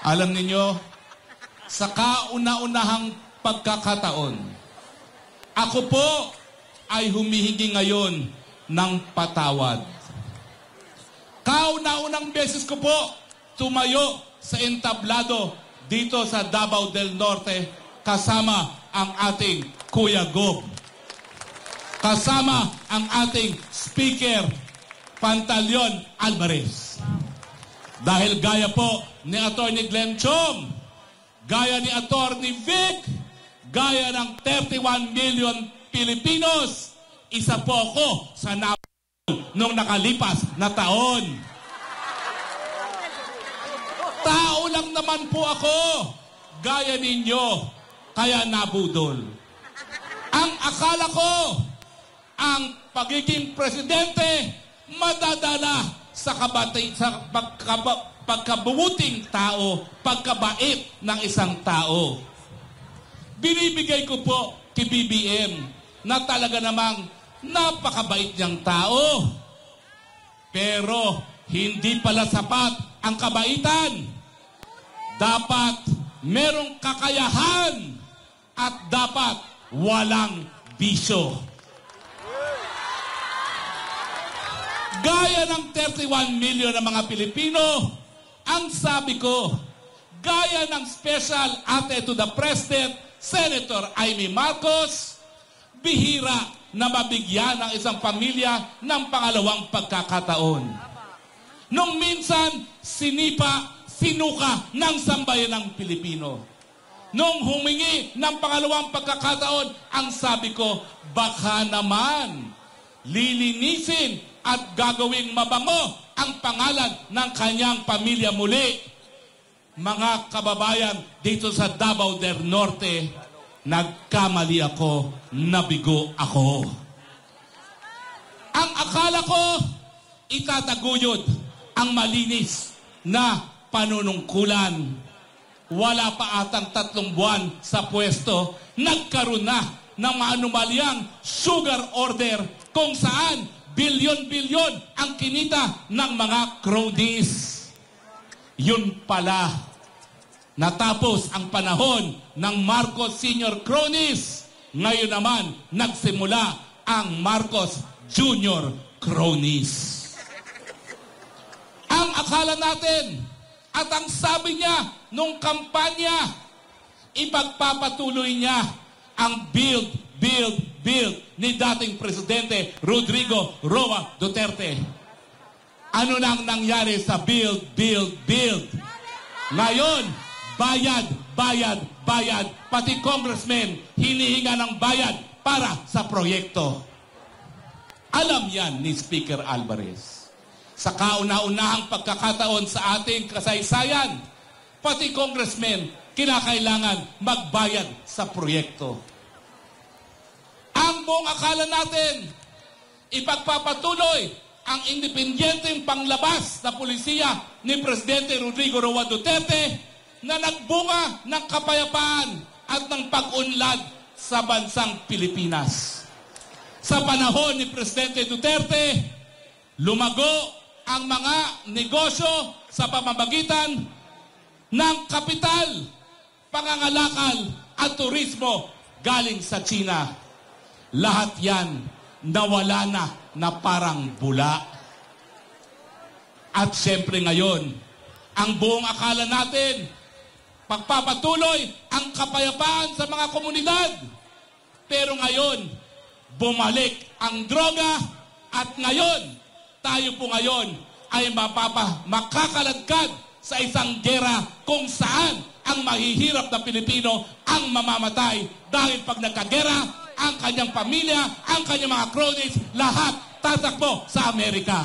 Alam ninyo, sa kauna-unahang pagkakataon, ako po ay humihingi ngayon ng patawad. Kauna-unang beses ko po tumayo sa entablado dito sa Davao del Norte kasama ang ating Kuya Gob. Kasama ang ating Speaker Pantaleon Alvarez. Dahil gaya po ni Atty. Glenn Chong, gaya ni Atty. Vic, gaya ng 31 million Pilipinos, isa po ako sa nung nakalipas na taon. Tao lang naman po ako, gaya ninyo, kaya nabudol. Ang akala ko, ang pagiging presidente, madadala sa pagkabubuting tao, pagkabait ng isang tao. Binibigay ko po kay BBM na talaga namang napakabait niyang tao. Pero hindi pala sapat ang kabaitan. Dapat merong kakayahan at dapat walang bisyo. Gaya ng 31 million na mga Pilipino, ang sabi ko, gaya ng special ate to the President, Senator Amy Marcos, bihira na mabigyan ng isang pamilya ng pangalawang pagkakataon. Nung minsan, sinuka ng sambayan ng Pilipino. Nung humingi ng pangalawang pagkakataon, ang sabi ko, baka naman lilinisin at gagawing mabango ang pangalan ng kanyang pamilya muli. Mga kababayan dito sa Davao del Norte, nagkamali ako, nabigo ako. Ang akala ko, itataguyod ang malinis na panunungkulan. Wala pa atang 3 buwan sa pwesto, nagkaroon na ng maanumalyang sugar order kung saan bilyon-bilyon ang kinita ng mga cronies. Yun pala, natapos ang panahon ng Marcos Sr. cronies. Ngayon naman, nagsimula ang Marcos Jr. cronies. Ang akala natin at ang sabi niya nung kampanya, ipagpapatuloy niya ang build ni dating Presidente Rodrigo Roa Duterte. Ano nang nangyari sa build? Ngayon, bayad. Pati congressmen, hinihinga ng bayad para sa proyekto. Alam yan ni Speaker Alvarez. Sa kauna-unahang pagkakataon sa ating kasaysayan, pati congressmen, kinakailangan magbayad sa proyekto. Ang buong akala natin, ipagpapatuloy ang independenteng panglabas na pulisya ni Presidente Rodrigo Roa Duterte na nagbunga ng kapayapaan at ng pag-unlad sa bansang Pilipinas. Sa panahon ni Presidente Duterte, lumago ang mga negosyo sa pamamagitan ng kapital, pangangalakal at turismo galing sa China. Lahat yan nawala na parang bula. At siyempre ngayon, ang buong akala natin, pagpapatuloy ang kapayapaan sa mga komunidad. Pero ngayon, bumalik ang droga at ngayon, tayo po ngayon ay makakaladkad sa isang gera kung saan ang mahihirap na Pilipino ang mamamatay dahil pag nagkagera, ang kanyang pamilya, ang kanyang mga cronies, lahat tatakbo sa Amerika.